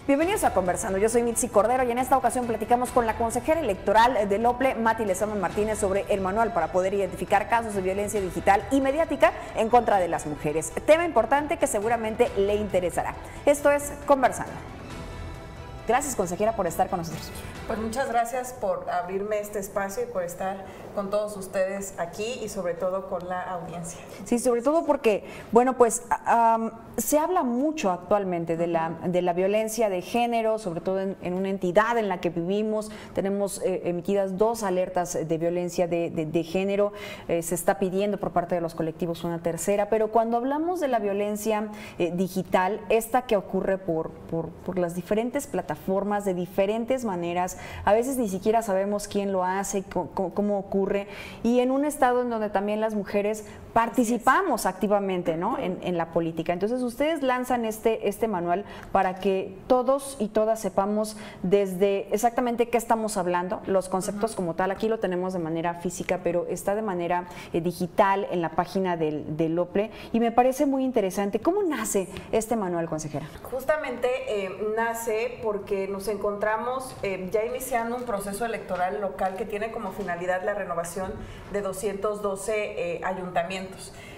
Bienvenidos a Conversando, yo soy Mitzi Cordero y en esta ocasión platicamos con la consejera electoral del OPLE, Mati Lezama Martínez, sobre el manual para poder identificar casos de violencia digital y mediática en contra de las mujeres. Tema importante que seguramente le interesará. Esto es Conversando. Gracias, consejera, por estar con nosotros. Pues muchas gracias por abrirme este espacio y por estar con todos ustedes aquí y sobre todo con la audiencia. Sí, sobre todo porque, bueno, pues se habla mucho actualmente de la violencia de género, sobre todo en una entidad en la que vivimos. Tenemos emitidas 2 alertas de violencia de género, se está pidiendo por parte de los colectivos una tercera, pero cuando hablamos de la violencia digital, esta que ocurre por las diferentes plataformas, de diferentes maneras, a veces ni siquiera sabemos quién lo hace, cómo ocurre, y en un estado en donde también las mujeres participamos activamente, ¿no?, en la política. Entonces ustedes lanzan este manual para que todos y todas sepamos desde exactamente qué estamos hablando, los conceptos como tal. Aquí lo tenemos de manera física, pero está de manera digital en la página del OPLE, y me parece muy interesante. ¿Cómo nace este manual, consejera? Justamente nace porque nos encontramos ya iniciando un proceso electoral local que tiene como finalidad la renovación de 212 ayuntamientos.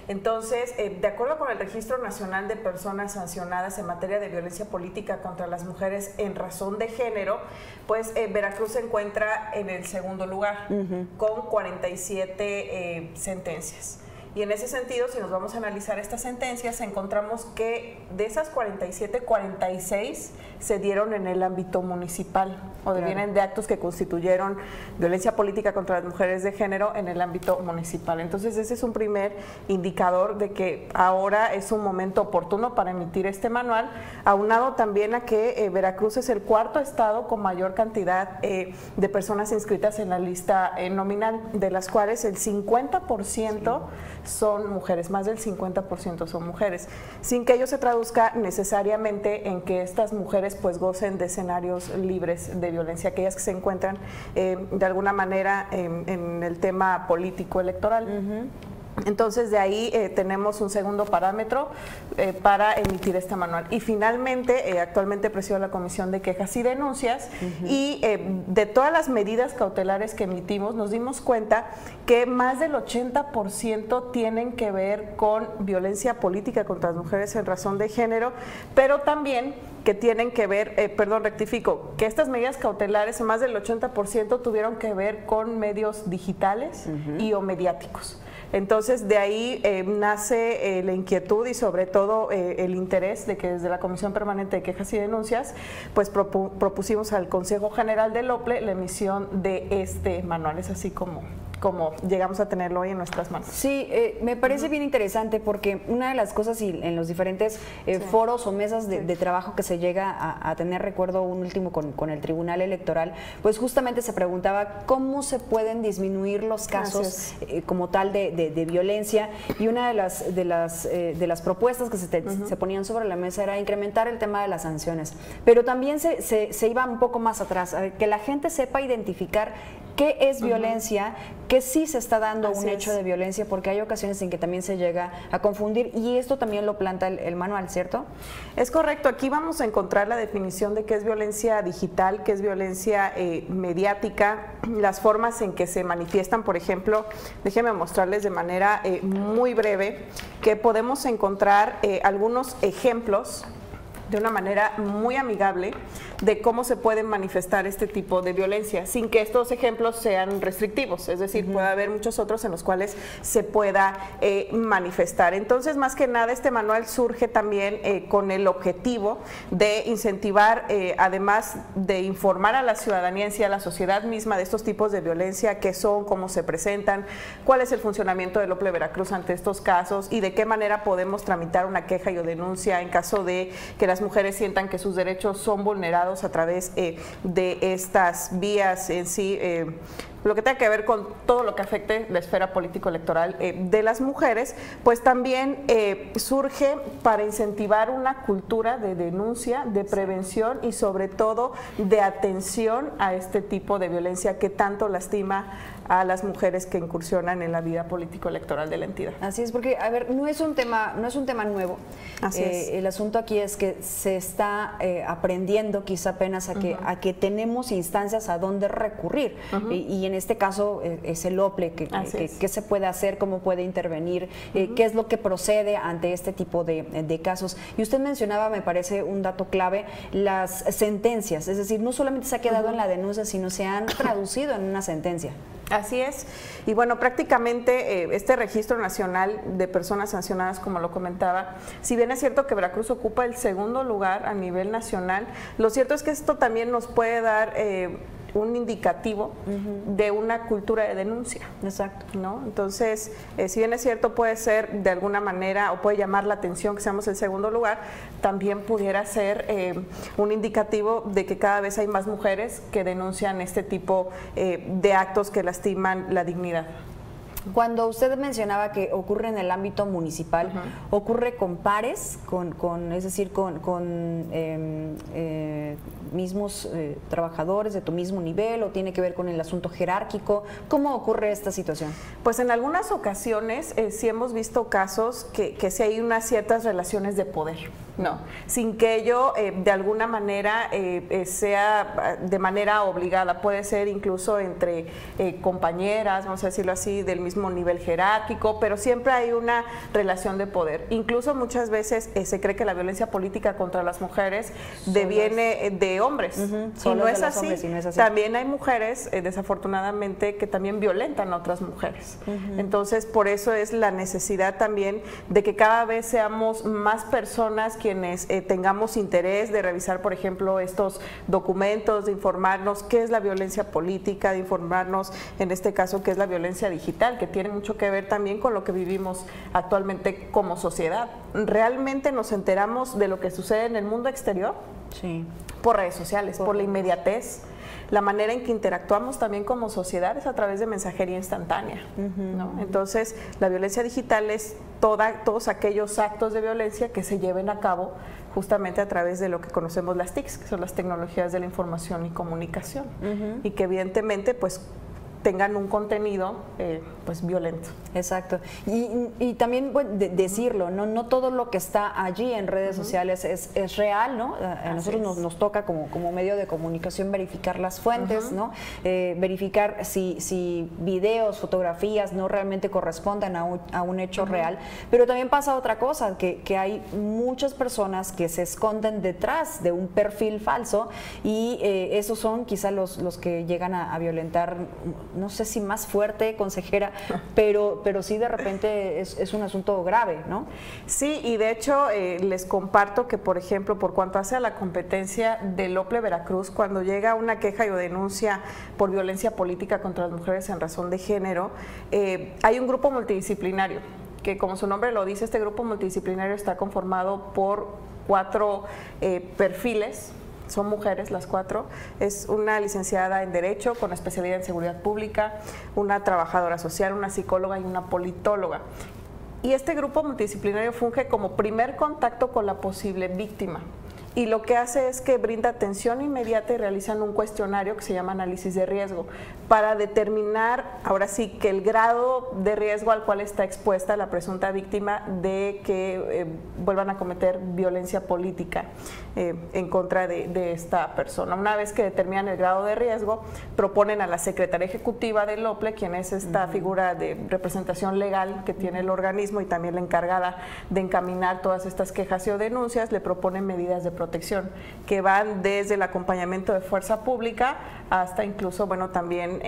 Entonces, de acuerdo con el Registro Nacional de Personas Sancionadas en materia de violencia política contra las mujeres en razón de género, pues Veracruz se encuentra en el segundo lugar, con 47 sentencias. Y en ese sentido, si nos vamos a analizar estas sentencias, encontramos que de esas 47, 46 se dieron en el ámbito municipal, o vienen de actos que constituyeron violencia política contra las mujeres de género en el ámbito municipal. Entonces, ese es un primer indicador de que ahora es un momento oportuno para emitir este manual, aunado también a que Veracruz es el 4º estado con mayor cantidad de personas inscritas en la lista nominal, de las cuales el 50% son mujeres, más del 50% son mujeres, sin que ello se traduzca necesariamente en que estas mujeres pues gocen de escenarios libres de violencia, aquellas que se encuentran de alguna manera en el tema político electoral. Entonces, de ahí tenemos un segundo parámetro para emitir este manual. Y finalmente, actualmente presido la Comisión de Quejas y Denuncias, y de todas las medidas cautelares que emitimos, nos dimos cuenta que más del 80% tienen que ver con violencia política contra las mujeres en razón de género, pero también que tienen que ver, rectifico, que estas medidas cautelares, más del 80% tuvieron que ver con medios digitales y o mediáticos. Entonces, de ahí nace la inquietud y sobre todo el interés de que desde la Comisión Permanente de Quejas y Denuncias, pues propusimos al Consejo General del OPLE la emisión de este manual. Es así como llegamos a tenerlo hoy en nuestras manos. Sí, me parece bien interesante porque una de las cosas, y en los diferentes foros o mesas de trabajo que se llega a tener, recuerdo un último con el Tribunal Electoral, pues justamente se preguntaba cómo se pueden disminuir los casos como tal de violencia, y una de las propuestas que se ponían sobre la mesa era incrementar el tema de las sanciones, pero también se iba un poco más atrás, que la gente sepa identificar qué es violencia, que sí se está dando un hecho de violencia, porque hay ocasiones en que también se llega a confundir, y esto también lo planta el manual, ¿cierto? Es correcto, aquí vamos a encontrar la definición de qué es violencia digital, qué es violencia mediática, las formas en que se manifiestan. Por ejemplo, déjenme mostrarles de manera muy breve que podemos encontrar algunos ejemplos de una manera muy amigable de cómo se pueden manifestar este tipo de violencia, sin que estos ejemplos sean restrictivos, es decir, puede haber muchos otros en los cuales se pueda manifestar. Entonces, más que nada, este manual surge también con el objetivo de incentivar, además de informar a la ciudadanía en sí, a la sociedad misma, de estos tipos de violencia, qué son, cómo se presentan, cuál es el funcionamiento del OPLE Veracruz ante estos casos y de qué manera podemos tramitar una queja y o denuncia en caso de que las mujeres sientan que sus derechos son vulnerados a través de estas vías en sí lo que tenga que ver con todo lo que afecte la esfera político-electoral de las mujeres, pues también surge para incentivar una cultura de denuncia, de prevención y sobre todo de atención a este tipo de violencia que tanto lastima a las mujeres que incursionan en la vida político-electoral de la entidad. Así es, porque, a ver, no es un tema nuevo. Así es. El asunto aquí es que se está aprendiendo quizá apenas a que tenemos instancias a donde recurrir. Y en este caso es el OPLE, qué se puede hacer, cómo puede intervenir, qué es lo que procede ante este tipo de casos. Y usted mencionaba, me parece un dato clave, las sentencias. Es decir, no solamente se ha quedado en la denuncia, sino se han traducido en una sentencia. Así es. Y bueno, prácticamente este registro nacional de personas sancionadas, como lo comentaba, si bien es cierto que Veracruz ocupa el segundo lugar a nivel nacional, lo cierto es que esto también nos puede dar un indicativo de una cultura de denuncia. Exacto. ¿No? Entonces, si bien es cierto, puede ser de alguna manera o puede llamar la atención que seamos el segundo lugar, también pudiera ser un indicativo de que cada vez hay más mujeres que denuncian este tipo de actos que lastiman la dignidad. Cuando usted mencionaba que ocurre en el ámbito municipal, ¿ocurre con pares, es decir, con mismos trabajadores de tu mismo nivel, o tiene que ver con el asunto jerárquico? ¿Cómo ocurre esta situación? Pues en algunas ocasiones sí hemos visto casos que sí hay unas ciertas relaciones de poder. No, sin que ello de alguna manera sea de manera obligada, puede ser incluso entre compañeras, vamos a decirlo así, del mismo nivel jerárquico, pero siempre hay una relación de poder. Incluso muchas veces se cree que la violencia política contra las mujeres deviene de hombres, y no es así. También hay mujeres, desafortunadamente, que también violentan a otras mujeres. Entonces, por eso es la necesidad también de que cada vez seamos más personas quienes tengamos interés de revisar, por ejemplo, estos documentos, de informarnos qué es la violencia política, de informarnos, en este caso, qué es la violencia digital, que tiene mucho que ver también con lo que vivimos actualmente como sociedad. ¿Realmente nos enteramos de lo que sucede en el mundo exterior? Sí. Por redes sociales, por la inmediatez. La manera en que interactuamos también como sociedad es a través de mensajería instantánea, ¿no? Entonces, la violencia digital es todos aquellos actos de violencia que se lleven a cabo justamente a través de lo que conocemos las TICs, que son las tecnologías de la información y comunicación, y que evidentemente pues tengan un contenido pues violento. Exacto. Y también bueno, decirlo, no todo lo que está allí en redes sociales es real, ¿no? A nosotros nos toca como medio de comunicación verificar las fuentes, ¿no? Verificar si videos, fotografías no realmente corresponden a un hecho real. Pero también pasa otra cosa, que hay muchas personas que se esconden detrás de un perfil falso, y esos son quizá los que llegan a violentar, no sé si más fuerte, consejera, pero sí de repente es un asunto grave, ¿no? Sí, y de hecho les comparto que, por ejemplo, por cuanto hace a la competencia del OPLE Veracruz, cuando llega una queja o denuncia por violencia política contra las mujeres en razón de género, hay un grupo multidisciplinario, que como su nombre lo dice, este grupo multidisciplinario está conformado por 4 perfiles. Son mujeres las 4, es una licenciada en Derecho con especialidad en Seguridad Pública, una trabajadora social, una psicóloga y una politóloga. Y este grupo multidisciplinario funge como primer contacto con la posible víctima. Y lo que hace es que brinda atención inmediata y realizan un cuestionario que se llama análisis de riesgo para determinar, ahora sí, que el grado de riesgo al cual está expuesta la presunta víctima de que vuelvan a cometer violencia política en contra de esta persona. Una vez que determinan el grado de riesgo, proponen a la Secretaría Ejecutiva del OPLE, quien es esta figura de representación legal que tiene el organismo y también la encargada de encaminar todas estas quejas o denuncias, le proponen medidas de protección que van desde el acompañamiento de fuerza pública hasta incluso, bueno, también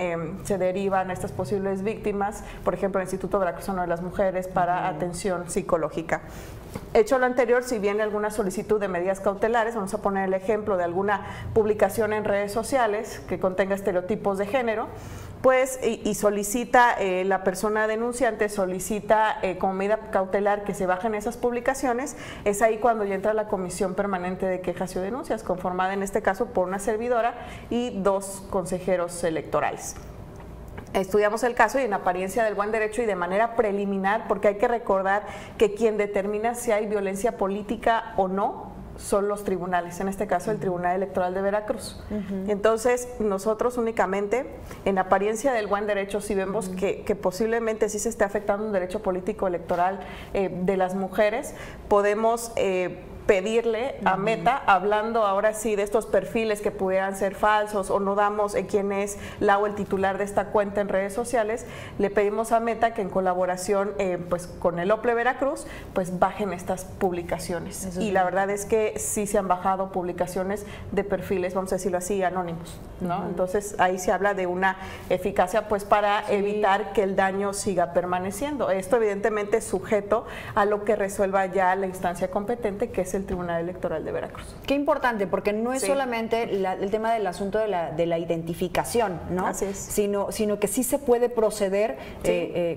se derivan a estas posibles víctimas, por ejemplo, el Instituto Veracruzano de las Mujeres para atención psicológica. Hecho lo anterior, si viene alguna solicitud de medidas cautelares, vamos a poner el ejemplo de alguna publicación en redes sociales que contenga estereotipos de género, pues y solicita la persona denunciante, solicita como medida cautelar que se bajen esas publicaciones, es ahí cuando ya entra la Comisión Permanente de Quejas y Denuncias, conformada en este caso por una servidora y 2 consejeros electorales. estudiamos el caso y en apariencia del buen derecho y de manera preliminar, porque hay que recordar que quien determina si hay violencia política o no son los tribunales, en este caso el Tribunal Electoral de Veracruz. Entonces, nosotros únicamente en apariencia del buen derecho, si vemos que posiblemente sí se esté afectando un derecho político electoral de las mujeres, podemos pedirle a Meta, hablando ahora sí de estos perfiles que pudieran ser falsos o no damos quién es la o el titular de esta cuenta en redes sociales, le pedimos a Meta que en colaboración pues con el OPLE Veracruz pues bajen estas publicaciones. Y la verdad es que sí se han bajado publicaciones de perfiles, vamos a decirlo así, anónimos, ¿no? Entonces ahí se habla de una eficacia pues para evitar que el daño siga permaneciendo. Esto evidentemente es sujeto a lo que resuelva ya la instancia competente, que es el Tribunal Electoral de Veracruz. Qué importante, porque no es solamente el tema del asunto de la identificación, ¿no? Así es. Sino que sí se puede proceder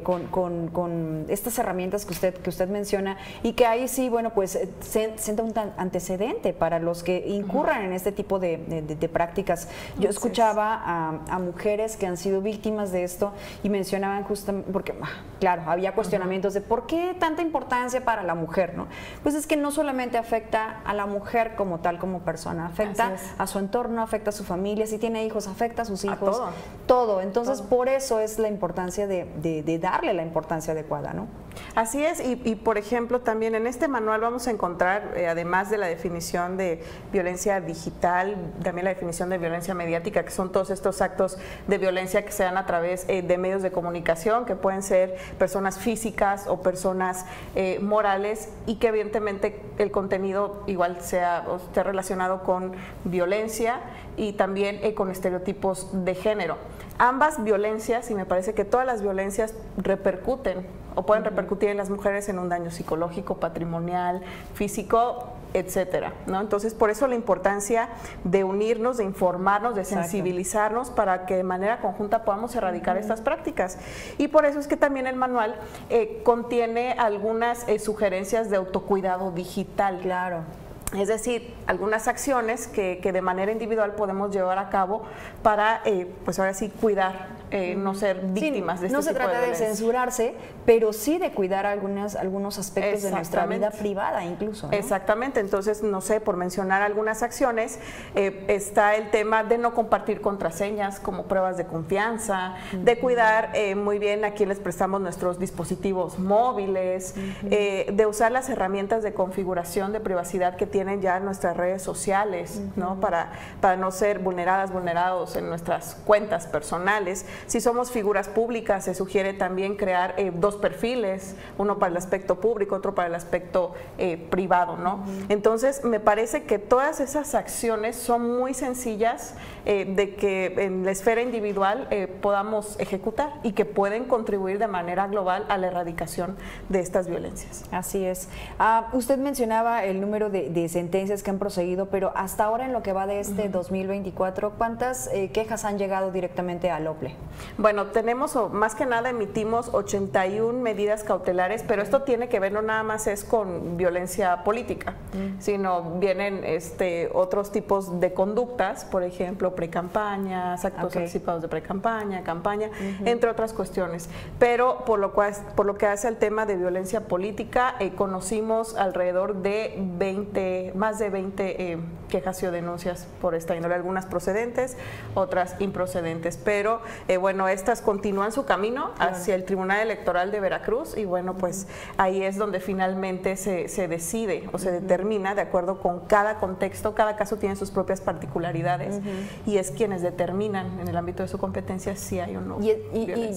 con estas herramientas que usted menciona, y que ahí sí, bueno, pues sienta un antecedente para los que incurran en este tipo de prácticas. Yo escuchaba a mujeres que han sido víctimas de esto y mencionaban justamente, porque claro, había cuestionamientos de por qué tanta importancia para la mujer, ¿no? Pues es que no solamente afecta a la mujer como tal, como persona, afecta a su entorno, afecta a su familia, si tiene hijos, afecta a sus hijos, todo. Entonces, por eso es la importancia de darle la importancia adecuada, ¿no? Así es, y por ejemplo, también en este manual vamos a encontrar, además de la definición de violencia digital, también la definición de violencia mediática, que son todos estos actos de violencia que se dan a través de medios de comunicación, que pueden ser personas físicas o personas morales, y que evidentemente el contenido igual esté relacionado con violencia y también con estereotipos de género. Ambas violencias, y me parece que todas las violencias repercuten o pueden repercutir en las mujeres en un daño psicológico, patrimonial, físico, etcétera, ¿no? Entonces, por eso la importancia de unirnos, de informarnos, de sensibilizarnos para que de manera conjunta podamos erradicar estas prácticas. Y por eso es que también el manual contiene algunas sugerencias de autocuidado digital. Claro. Es decir, algunas acciones que de manera individual podemos llevar a cabo para, pues ahora sí, cuidar, no ser víctimas de este tipo de violencia. No se trata de censurarse, pero sí de cuidar algunos aspectos de nuestra vida privada incluso, ¿no? Exactamente. Entonces, no sé, por mencionar algunas acciones, está el tema de no compartir contraseñas como pruebas de confianza, de cuidar muy bien a quienes prestamos nuestros dispositivos móviles, de usar las herramientas de configuración de privacidad que tienen ya nuestras redes sociales, ¿no? Para no ser vulnerados en nuestras cuentas personales. Si somos figuras públicas, se sugiere también crear dos perfiles, uno para el aspecto público, otro para el aspecto privado, ¿no? Entonces, me parece que todas esas acciones son muy sencillas de que en la esfera individual podamos ejecutar y que pueden contribuir de manera global a la erradicación de estas violencias. Así es. Usted mencionaba el número de sentencias que han proseguido, pero hasta ahora, en lo que va de este 2024, ¿cuántas quejas han llegado directamente al OPLE? Bueno, tenemos, o más que nada emitimos 81 medidas cautelares, pero esto tiene que ver, no nada más es con violencia política, sino vienen otros tipos de conductas, por ejemplo, precampañas, actos anticipados de precampaña, campaña, entre otras cuestiones. Pero por lo que hace al tema de violencia política, conocimos alrededor de más de 20 quejas o denuncias por esta índole, algunas procedentes, otras improcedentes, pero bueno, estas continúan su camino hacia el Tribunal Electoral de Veracruz, y bueno, pues ahí es donde finalmente se decide o se determina de acuerdo con cada contexto. Cada caso tiene sus propias particularidades y es quienes determinan en el ámbito de su competencia si hay o no y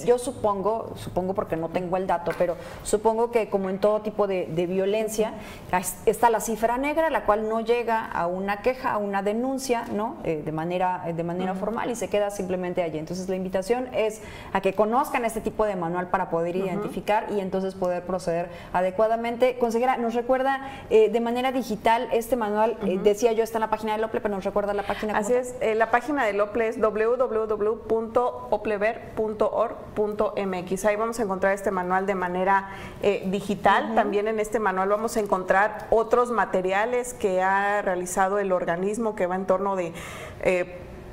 yo supongo porque no tengo el dato, pero supongo que como en todo tipo de violencia está la cifra negra, la cual no llega a una queja, a una denuncia, ¿no? De manera formal, y se queda simplemente allí. Entonces, la invitación es a que conozcan este tipo de manual para poder identificar y entonces poder proceder adecuadamente. Consejera, ¿nos recuerda de manera digital este manual? Decía yo, está en la página del OPLE, pero nos recuerda la página. Así es, la página del OPLE es www.oplever.org.mx. Ahí vamos a encontrar este manual de manera digital. También en este manual vamos a encontrar otros materiales que ha realizado el organismo, que va en torno de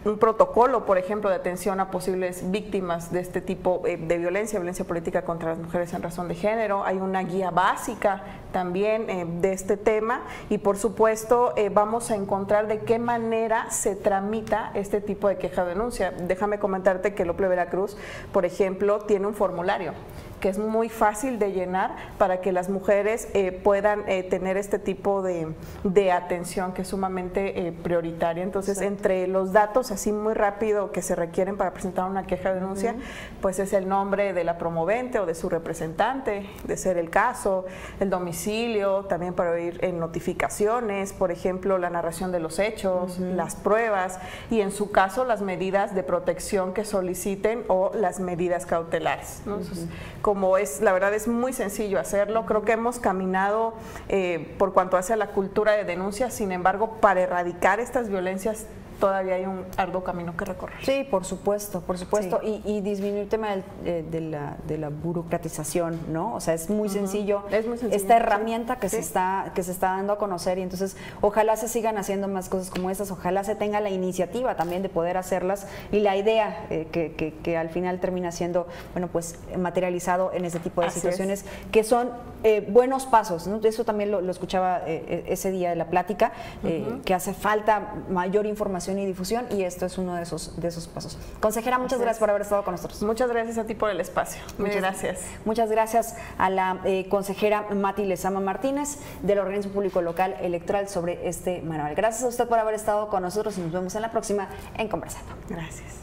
un protocolo, por ejemplo, de atención a posibles víctimas de este tipo de violencia política contra las mujeres en razón de género. Hay una guía básica también de este tema y por supuesto vamos a encontrar de qué manera se tramita este tipo de queja o denuncia. Déjame comentarte que Lople Veracruz, por ejemplo, tiene un formulario que es muy fácil de llenar para que las mujeres puedan tener este tipo de atención que es sumamente prioritaria. Entonces, entre los datos así muy rápido que se requieren para presentar una queja o denuncia, pues es el nombre de la promovente o de su representante, de ser el caso, el domicilio, también para oír en notificaciones, por ejemplo, la narración de los hechos, las pruebas y en su caso las medidas de protección que soliciten o las medidas cautelares, ¿no? Entonces, como la verdad es muy sencillo hacerlo, creo que hemos caminado por cuanto hace a la cultura de denuncia, sin embargo, para erradicar estas violencias todavía hay un arduo camino que recorrer. Sí, por supuesto. Sí. Y disminuir el tema de la burocratización, ¿no? O sea, es muy sencillo. Es muy sencillo. Esta herramienta que, sí. se está dando a conocer y entonces ojalá se sigan haciendo más cosas como estas, ojalá se tenga la iniciativa también de poder hacerlas y la idea que al final termina siendo, bueno, pues materializado en ese tipo de Así situaciones que son buenos pasos, ¿no? Eso también lo escuchaba ese día de la plática, que hace falta mayor información y difusión y esto es uno de esos pasos. Consejera, muchas gracias por haber estado con nosotros. Muchas gracias a ti por el espacio. Muchas gracias a la consejera Mati Lezama Martínez del Organismo Público Local Electoral sobre este manual. Gracias a usted por haber estado con nosotros y nos vemos en la próxima en Conversando. Gracias.